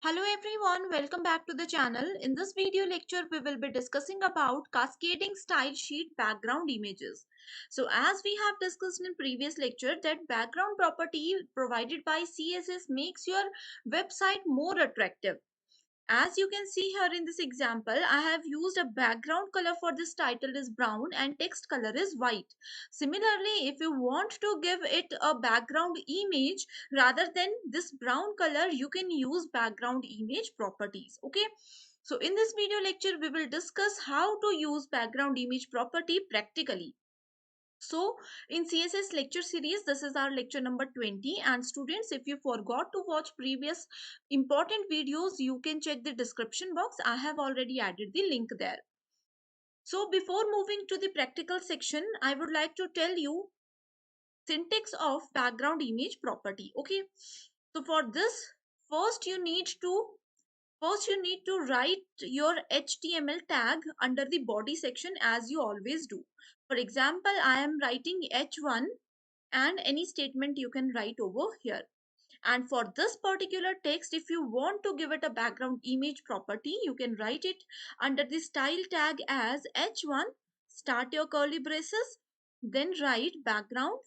Hello everyone, welcome back to the channel. In this video lecture, we will be discussing about cascading style sheet background images. So as we have discussed in previous lecture that background property provided by CSS makes your website more attractive. As you can see here in this example, I have used a background color for this title is brown and text color is white. Similarly, if you want to give it a background image rather than this brown color, you can use background image properties. Okay. So in this video lecture, we will discuss how to use background image property practically. So in CSS lecture series, this is our lecture number 20, and students, if you forgot to watch previous important videos, you can check the description box. I have already added the link there. So before moving to the practical section, I would like to tell you syntax of background image property. Okay, so for this, first you need to write your HTML tag under the body section as you always do. For example, I am writing H1 and any statement you can write over here. And for this particular text, if you want to give it a background image property, you can write it under the style tag as H1, start your curly braces, then write background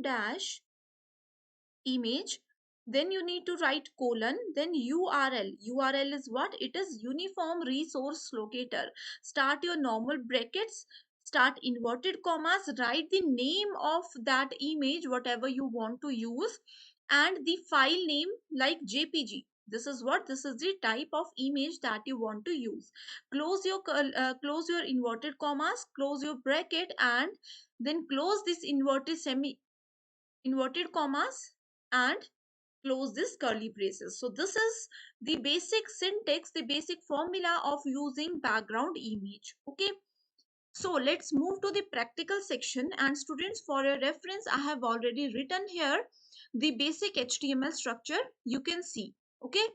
dash image, then you need to write colon, then url is what it is, uniform resource locator, start your normal brackets, start inverted commas, write the name of that image whatever you want to use, and the file name like jpg. This is the type of image that you want to use. Close your inverted commas, close your bracket, and then close this inverted commas and close this curly braces. So this is the basic syntax, the basic formula of using background image. Okay, so let's move to the practical section, and students, for your reference, I have already written here the basic HTML structure you can see. Okay,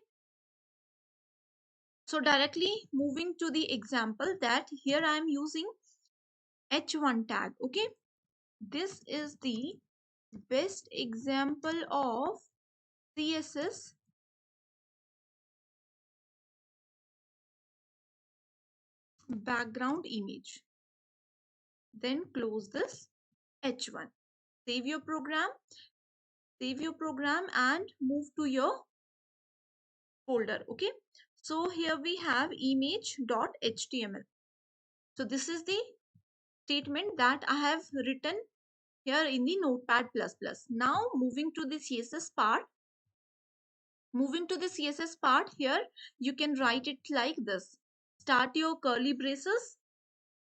so directly moving to the example, that here I am using H1 tag. Okay, this is the best example of CSS background image. Then close this H1. Save your program, and move to your folder. Okay, so here we have image.html. So this is the statement that I have written here in the notepad++. Now moving to the CSS part. Here you can write it like this. Start your curly braces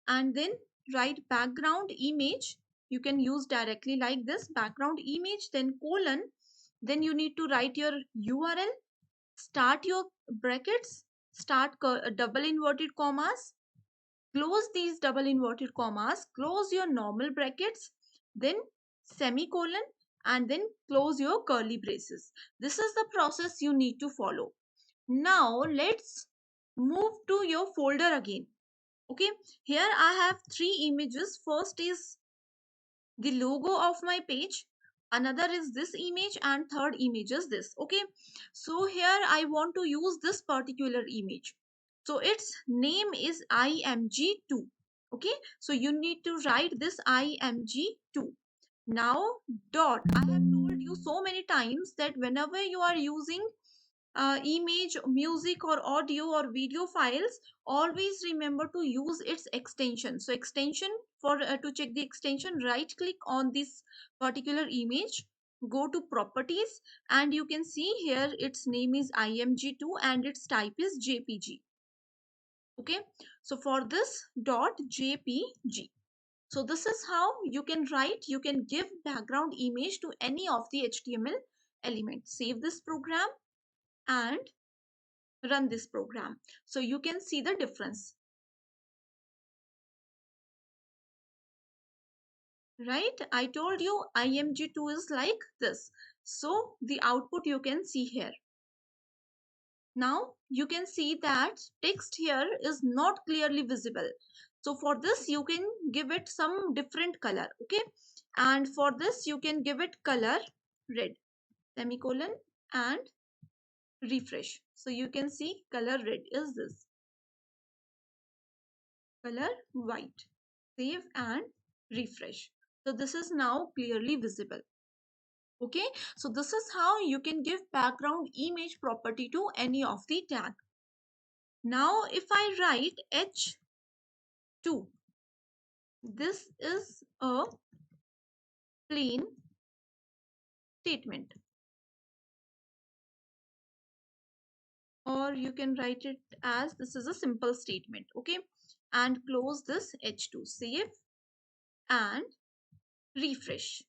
and then write background image. You can use directly like this, background image, then colon, then you need to write your URL, start your brackets, start double inverted commas, close these double inverted commas, close your normal brackets, then semicolon, and then close your curly braces. This is the process you need to follow. Now let's move to your folder again. Okay, here I have three images. First is the logo of my page, another is this image, and third image is this. Okay, so here I want to use this particular image, so its name is img2. Okay, so you need to write this img2. Now dot, I have told you so many times that whenever you are using image, music, or audio or video files, always remember to use its extension. So extension, for to check the extension, right click on this particular image, go to properties, and you can see here its name is img2 and its type is jpg. Okay, so for this dot jpg. So this is how you can write, you can give background image to any of the HTML elements. Save this program and run this program, so you can see the difference, right? I told you img2 is like this, so the output you can see here. Now you can see that text here is not clearly visible, so for this you can give it some different color. Okay, and for this you can give it color red. semicolon, and refresh. So you can see color red is this, color white. Save and refresh. So this is now clearly visible. Okay, so this is how you can give background image property to any of the tag. Now if I write H2, this is a plain statement, or you can write it as this is a simple statement. Okay, and close this H2, save and refresh.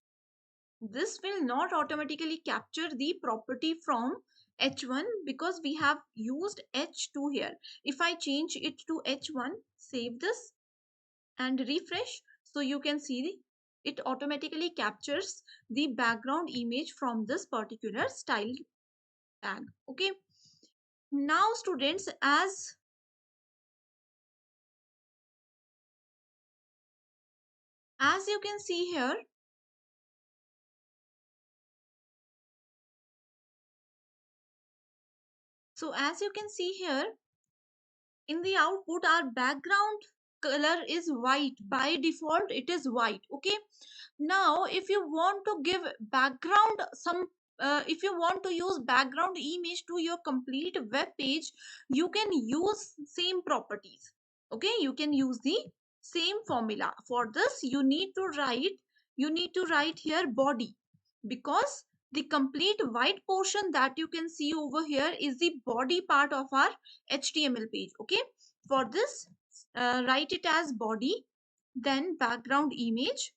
This will not automatically capture the property from H1 because we have used H2 here. If I change it to H1, save this and refresh, so you can see it automatically captures the background image from this particular style tag. Okay, now students, as you can see here, in the output our background color is white. By default it is white. Okay, now if you want to give background some if you want to use background image to your complete web page, you can use same properties. Okay, you can use the same formula. For this you need to write here body, because the complete white portion that you can see over here is the body part of our HTML page. Okay, for this write it as body, then background image,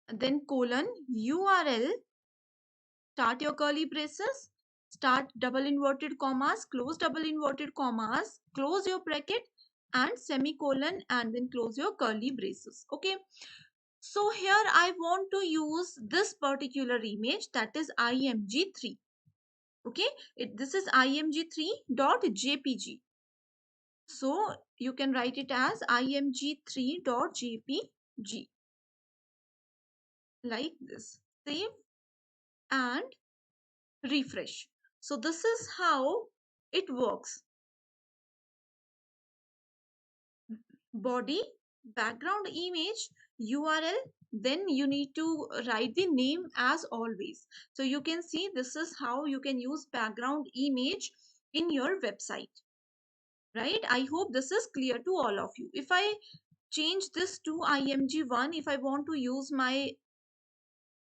then colon URL, start your curly braces, start double inverted commas, close double inverted commas, close your bracket and semicolon, and then close your curly braces. Okay, so here I want to use this particular image, that is img3. Okay, this is img3.jpg, so you can write it as img3.jpg like this. Save and refresh. So this is how it works. Body, background image, URL, then you need to write the name as always. So you can see this is how you can use background image in your website, right? I hope this is clear to all of you. If I change this to img1, if I want to use my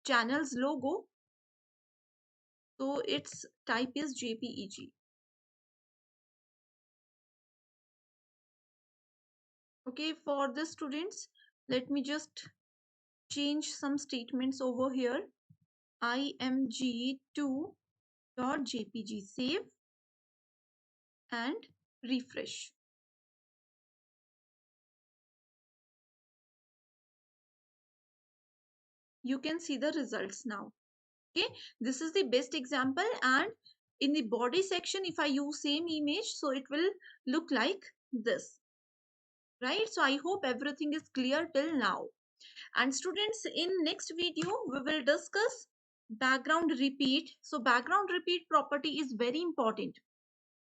channel's logo, so its type is jpeg. Okay, for the students, let me just change some statements over here. img2.jpg, save and refresh. You can see the results now. Okay, this is the best example, and in the body section if I use same image, so it will look like this, right? So I hope everything is clear till now. And students, in next video we will discuss background repeat. So background repeat property is very important.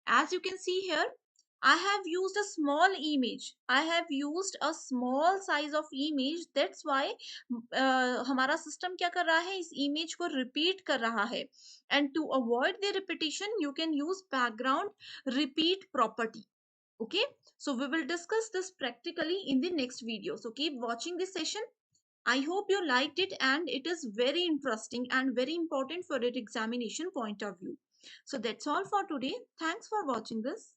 As you can see here, I have used a small image. I have used a small size of image. That's why हमारा system क्या कर रहा है, इस image को repeat कर रहा है. And to avoid the repetition, you can use background repeat property. Okay, so we will discuss this practically in the next video. So keep watching this session. I hope you liked it, and it is very interesting and very important for your examination point of view. So that's all for today. Thanks for watching this.